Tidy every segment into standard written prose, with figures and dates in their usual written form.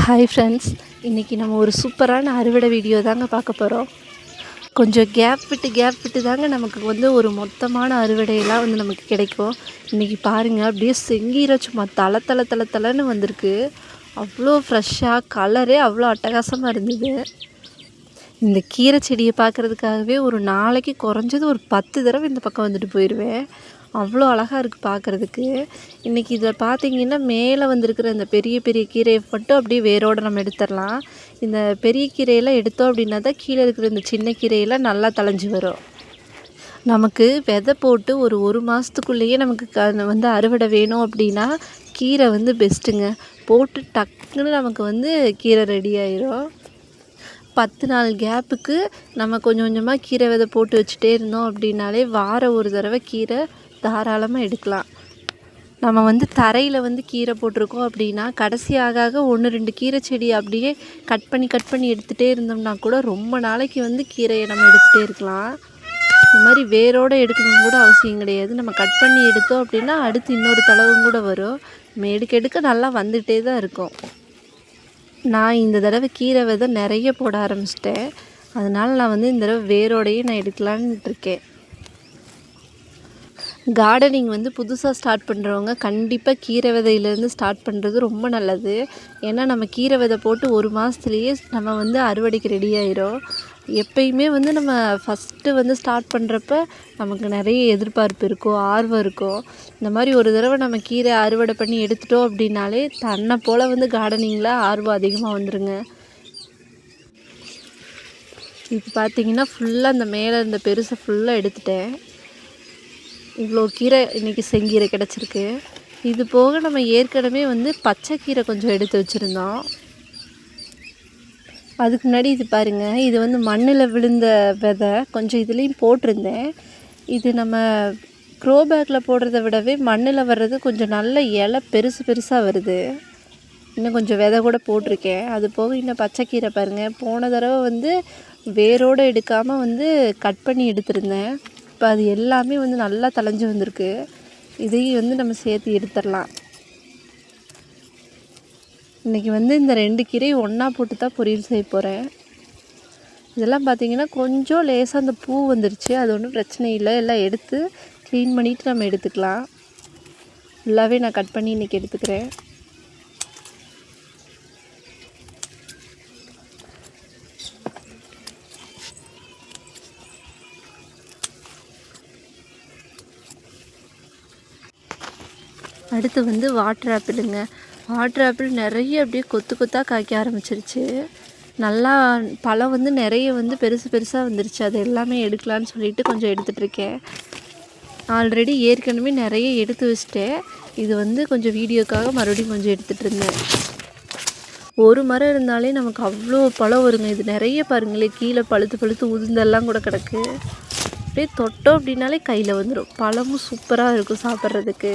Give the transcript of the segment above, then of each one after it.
Hi friends, இன்றைக்கி நம்ம ஒரு சூப்பரான அறுவடை வீடியோ தாங்க பார்க்க போகிறோம். கொஞ்சம் கேப் விட்டு தாங்க நமக்கு வந்து ஒரு மொத்தமான அறுவடையெல்லாம் வந்து நமக்கு கிடைக்கும். இன்றைக்கி பாருங்கள், அப்படியே செங்கீரை சும்மா தலை வந்திருக்கு. அவ்வளோ ஃப்ரெஷ்ஷாக, கலரே அவ்வளோ அட்டகாசமாக இருந்தது. இந்த கீரை செடியை பார்க்குறதுக்காகவே ஒரு நாளைக்கு குறைஞ்சது ஒரு 10 தடவை இந்த பக்கம் வந்துட்டு போயிடுவேன். அவ்வளோ அழகாக இருக்குது பார்க்குறதுக்கு. இன்றைக்கி இதில் பார்த்திங்கன்னா மேலே வந்திருக்கிற இந்த பெரிய பெரிய கீரையை மட்டும் அப்படியே வேரோடு நம்ம எடுத்துடலாம். இந்த பெரிய கீரையெல்லாம் எடுத்தோம் அப்படின்னா தான் கீழே இருக்கிற இந்த சின்ன கீரையெல்லாம் நல்லா தழைஞ்சி வரும். நமக்கு விதை போட்டு ஒரு மாதத்துக்குள்ளேயே நமக்கு வந்து அறுவடை வேணும் அப்படின்னா கீரை வந்து பெஸ்ட்டுங்க. போட்டு டக்குன்னு நமக்கு வந்து கீரை ரெடி ஆயிரும். 10 நாள் கேப்புக்கு நம்ம கொஞ்சம் கொஞ்சமாக கீரை விதை போட்டு வச்சுட்டே இருந்தோம் அப்படின்னாலே வாரம் ஒரு தடவை கீரை தாராளமாக எடுக்கலாம். நம்ம வந்து தரையில் வந்து கீரை போட்டிருக்கோம் அப்படின்னா கடைசி ஆக 1-2 கீரை செடி அப்படியே கட் பண்ணி எடுத்துகிட்டே இருந்தோம்னா கூட ரொம்ப நாளைக்கு வந்து கீரையை நம்ம எடுத்துகிட்டே இருக்கலாம். இந்த மாதிரி வேரோடு எடுக்கணும்னு கூட அவசியம் கிடையாது. நம்ம கட் பண்ணி எடுத்தோம் அப்படின்னா அடுத்து இன்னொரு தடவும் கூட வரும். நம்ம எடுக்க நல்லா வந்துகிட்டே தான் இருக்கும். நான் இந்த தடவை கீரை விதை நிறைய போட ஆரம்பிச்சிட்டேன். அதனால் நான் வந்து இந்த தடவை வேரோடையே நான் எடுக்கலான்னு இருக்கேன். கார்டனிங் வந்து புதுசாக ஸ்டார்ட் பண்ணுறவங்க கண்டிப்பாக கீரை விதையிலேருந்து ஸ்டார்ட் பண்ணுறது ரொம்ப நல்லது. ஏன்னா நம்ம கீரை விதை போட்டு 1 மாதத்துலேயே நம்ம வந்து அறுவடைக்கு ரெடி ஆயிரும். எப்பயுமே வந்து நம்ம ஃபஸ்ட்டு வந்து ஸ்டார்ட் பண்ணுறப்ப நமக்கு நிறைய எதிர்பார்ப்பு இருக்கும், ஆர்வம் இருக்கும். இந்த மாதிரி ஒரு தடவை நம்ம கீரை அறுவடை பண்ணி எடுத்துட்டோம் அப்படின்னாலே தன்னை போல் வந்து கார்டனிங்கில் ஆர்வம் அதிகமாக வந்துடுங்க. இப்போ பார்த்திங்கன்னா ஃபுல்லாக அந்த மேலே இருந்த பெருசை ஃபுல்லாக எடுத்துட்டேன். இவ்வளோ கீரை இன்றைக்கி செங்கீரை கிடச்சிருக்கு. இது போக நம்ம ஏற்கனவே வந்து பச்சை கீரை கொஞ்சம் எடுத்து வச்சுருந்தோம். அதுக்கு முன்னாடி இது பாருங்கள், இது வந்து மண்ணில் விழுந்த விதை கொஞ்சம் இதுலேயும் போட்டிருந்தேன். இது நம்ம க்ரோ பேக்கில் போடுறத விடவே மண்ணில் வர்றது கொஞ்சம் நல்ல இலை பெருசாக வருது. இன்னும் கொஞ்சம் விதை கூட போட்டிருக்கேன். அது போக இன்னும் பச்சை கீரை பாருங்கள், போன தடவை வந்து வேரோடு எடுக்காமல் வந்து கட் பண்ணி எடுத்திருந்தேன். இப்போ அது எல்லாமே வந்து நல்லா தழைஞ்சி வந்திருக்கு. இதையும் வந்து நம்ம சேர்த்து எடுத்துடலாம். இன்றைக்கி வந்து இந்த 2 கீரையும் ஒன்றா போட்டு தான் பொரியல் செய்ய போகிறேன். இதெல்லாம் பார்த்திங்கன்னா கொஞ்சம் லேசாக அந்த பூ வந்துருச்சு. அது ஒன்றும் பிரச்சனை இல்லை. எல்லாம் எடுத்து க்ளீன் பண்ணிவிட்டு நம்ம எடுத்துக்கலாம். ஃபுல்லாகவே நான் கட் பண்ணி இன்றைக்கி எடுத்துக்கிறேன். அடுத்து வந்து வாட்டர் ஆப்பிளுங்க. வாட்டர் ஆப்பிள் நிறைய அப்படியே கொத்தாக காய்க்க ஆரம்பிச்சிருச்சு. நல்லா பழம் வந்து நிறைய வந்து பெருசாக வந்துருச்சு. அது எல்லாமே எடுக்கலான்னு சொல்லிட்டு கொஞ்சம் எடுத்துகிட்ருக்கேன். ஆல்ரெடி ஏற்கனவே நிறைய எடுத்து வச்சுட்டேன். இது வந்து கொஞ்சம் வீடியோக்காக மறுபடியும் கொஞ்சம் எடுத்துகிட்டு இருந்தேன். ஒரு மரம் இருந்தாலே நமக்கு அவ்வளோ பழம் வருங்க. இது நிறைய பாருங்களேன், கீழே பழுத்து உதிர்ந்தெல்லாம் கூட கிடக்கு. அப்படியே தொட்டோம் அப்படின்னாலே கையில் வந்துடும். பழமும் சூப்பராக இருக்கும் சாப்பிட்றதுக்கு.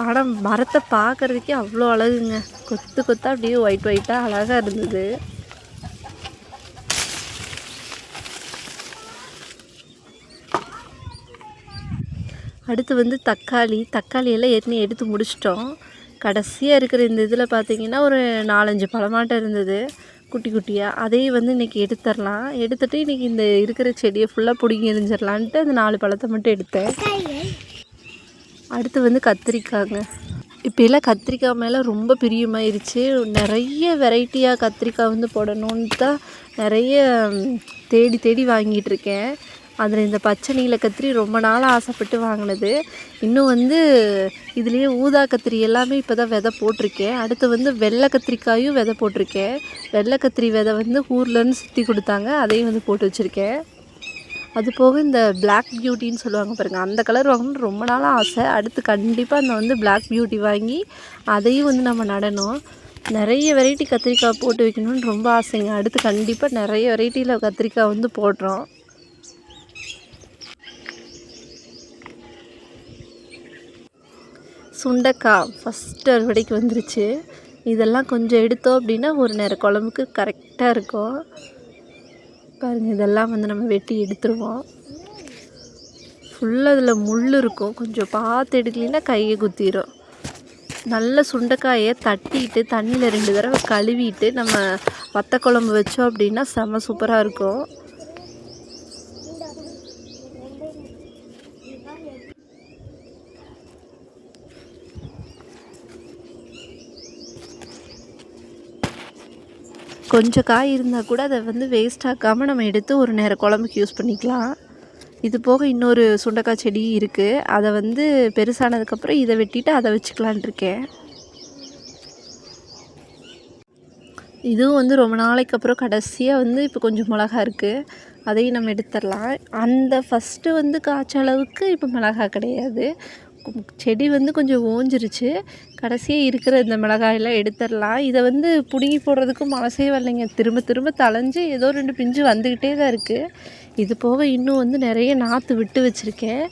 ஆனால் மரத்தை பார்க்குறதுக்கே அவ்வளோ அழகுங்க. கொத்தாக அப்படியே ஒயிட்டாக அழகாக இருந்தது. அடுத்து வந்து தக்காளியெல்லாம் ஏற்கனவே எடுத்து முடிச்சிட்டோம். கடைசியாக இருக்கிற இந்த இதில் பார்த்திங்கன்னா ஒரு 4-5 பழமாட்டம் இருந்தது குட்டியாக. அதையும் வந்து இன்றைக்கி எடுத்துடலாம். எடுத்துகிட்டு இன்றைக்கி இந்த இருக்கிற செடியை ஃபுல்லாக பிடுங்கி எரிஞ்சிடலான்ட்டு அந்த 4 பழத்தை மட்டும் எடுத்தேன். அடுத்து வந்து கத்திரிக்காய்ங்க. இப்போ எல்லாம் கத்திரிக்காய் மேலே ரொம்ப பிரியமாயிருச்சு. நிறைய வெரைட்டியாக கத்திரிக்காய் வந்து போடணுன்னு தான் நிறைய தேடி வாங்கிட்டுருக்கேன். அதில் இந்த பச்சை நீல கத்திரி ரொம்ப நாளாக ஆசைப்பட்டு வாங்கினது. இன்னும் வந்து இதுலேயே ஊதா கத்திரி எல்லாமே இப்போ தான் விதை போட்டிருக்கேன். அடுத்து வந்து வெள்ளை கத்திரிக்காயும் விதை போட்டிருக்கேன். வெள்ளை கத்திரி விதை வந்து ஊர்லேருந்து சுற்றி கொடுத்தாங்க, அதையும் வந்து போட்டு வச்சுருக்கேன். அது போக இந்த பிளாக் பியூட்டின்னு சொல்லுவாங்க பாருங்கள், அந்த கலர் வாங்கணும்னு ரொம்ப நாளாக ஆசை. அடுத்து கண்டிப்பாக அந்த வந்து பிளாக் பியூட்டி வாங்கி அதையும் வந்து நம்ம நடணும். நிறைய வெரைட்டி கத்திரிக்காய் போட்டு வைக்கணும்னு ரொம்ப ஆசைங்க. அடுத்து கண்டிப்பாக நிறைய வெரைட்டியில் கத்திரிக்காய் வந்து போடுறோம். சுண்டைக்காய் ஃபஸ்ட்டு அறுவடைக்கு வந்துருச்சு. இதெல்லாம் கொஞ்சம் எடுத்தோம் அப்படின்னா ஒரு நேரம் குழம்புக்கு கரெக்டாக இருக்கும். பாருங்கள், இதெல்லாம் வந்து நம்ம வெட்டி எடுத்துருவோம். ஃபுல்லாக இதில் முள் இருக்கும், கொஞ்சம் பார்த்து எடுக்கலைன்னா கையை குத்திடும். நல்ல சுண்டைக்காயை தட்டிட்டு தண்ணியில் 2 தடவை கழுவிட்டு நம்ம வத்த குழம்பு வச்சோம் அப்படின்னா செம்ம சூப்பராக இருக்கும். கொஞ்சம் காய் இருந்தால் கூட அதை வந்து வேஸ்ட் ஆக்காமல் நம்ம எடுத்து ஒரு நேரம் குழம்புக்கு யூஸ் பண்ணிக்கலாம். இது போக இன்னொரு சுண்டைக்காய் செடி இருக்குது. அதை வந்து பெருசானதுக்கப்புறம் இதை வெட்டிட்டு அதை வச்சுக்கலான் இருக்கேன். இதுவும் வந்து ரொம்ப நாளைக்கு அப்புறம் கடைசியாக வந்து இப்போ கொஞ்சம் மிளகா இருக்குது. அதையும் நம்ம எடுத்துடலாம். அந்த ஃபஸ்ட்டு வந்து காய்ச்ச அளவுக்கு இப்போ மிளகா கிடையாது. செடி வந்து கொஞ்சம் ஓஞ்சிருச்சு. கடைசியாக இருக்கிற இந்த மிளகாயெல்லாம் எடுத்துடலாம். இதை வந்து பிடுங்கி போடுறதுக்கும் மனசே வரலைங்க. திரும்ப திரும்ப தளைஞ்சு ஏதோ 2 பிஞ்சு வந்துக்கிட்டே தான் இருக்குது. இது போக இன்னும் வந்து நிறைய நாற்று விட்டு வச்சுருக்கேன்.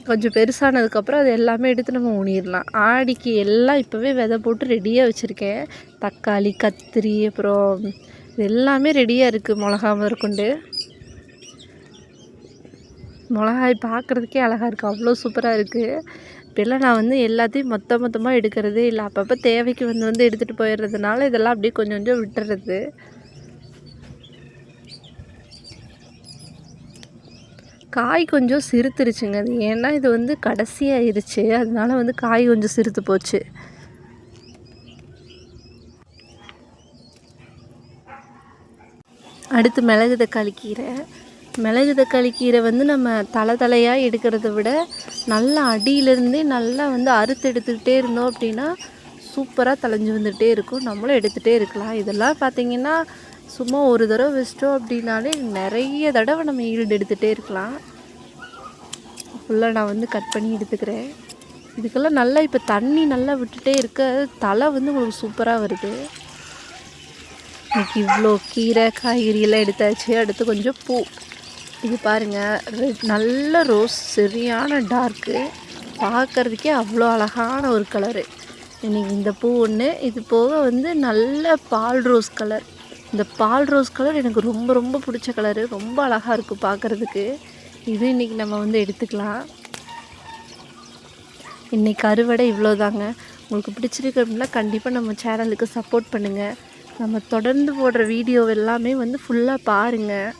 கொஞ்சம் பெருசானதுக்கப்புறம் அது எல்லாமே எடுத்து நம்ம ஊனிடலாம். ஆடிக்கு எல்லாம் இப்போவே விதை போட்டு ரெடியாக வச்சுருக்கேன். தக்காளி, கத்திரி, அப்புறம் இது எல்லாமே ரெடியாக இருக்குது. மிளகா முதற்கொண்டு. மிளகாய் பார்க்குறதுக்கே அழகாக இருக்குது. அவ்வளோ சூப்பராக இருக்குது. இப்போல்லாம் நான் வந்து எல்லாத்தையும் மொத்தமாக எடுக்கிறதே இல்லை. அப்பப்போ தேவைக்கு வந்து எடுத்துகிட்டு போயிடுறதுனால இதெல்லாம் அப்படியே கொஞ்சம் கொஞ்சம் விட்டுறது. காய் கொஞ்சம் சிறுத்துருச்சுங்க. அது ஏன்னா இது வந்து கடைசியாயிருச்சு. அதனால வந்து காய் கொஞ்சம் சிறுத்து போச்சு. அடுத்து மிளகு தக்காளி கீரை. மிளகு தக்காளி கீரை வந்து நம்ம தலையாக எடுக்கிறத விட நல்லா அடியிலேருந்தே நல்லா வந்து அறுத்து எடுத்துக்கிட்டே இருந்தோம் அப்படின்னா சூப்பராக தளைஞ்சு வந்துகிட்டே இருக்கும். நம்மளும் எடுத்துகிட்டே இருக்கலாம். இதெல்லாம் பார்த்திங்கன்னா சும்மா ஒரு தடவை வச்சிட்டோம் அப்படின்னாலே நிறைய தடவை நம்ம ஈல்டு எடுத்துகிட்டே இருக்கலாம். ஃபுல்லாக நான் வந்து கட் பண்ணி எடுத்துக்கிறேன். இதுக்கெல்லாம் நல்லா இப்போ தண்ணி நல்லா விட்டுட்டே இருக்க தலை வந்து உங்களுக்கு சூப்பராக வருது. இன்றைக்கி இவ்வளோ கீரை காய்கறியெல்லாம் எடுத்தாச்சு. அடுத்து கொஞ்சம் பூ. இது பாருங்கள், நல்ல ரோஸ், சரியான டார்க்கு, பார்க்குறதுக்கே அவ்வளோ அழகான ஒரு கலரு. இன்றைக்கி இந்த பூ ஒன்று. இது போக வந்து நல்ல பால் ரோஸ் கலர். இந்த பால் ரோஸ் கலர் எனக்கு ரொம்ப ரொம்ப பிடிச்ச கலரு. ரொம்ப அழகாக இருக்கும் பார்க்குறதுக்கு. இது இன்றைக்கி நம்ம வந்து எடுத்துக்கலாம். இன்றைக்கி அறுவடை இவ்வளோதாங்க. உங்களுக்கு பிடிச்சிருக்கு அப்படின்னா கண்டிப்பாக நம்ம சேனலுக்கு சப்போர்ட் பண்ணுங்கள். நம்ம தொடர்ந்து போடுற வீடியோ எல்லாமே வந்து ஃபுல்லாக பாருங்கள்.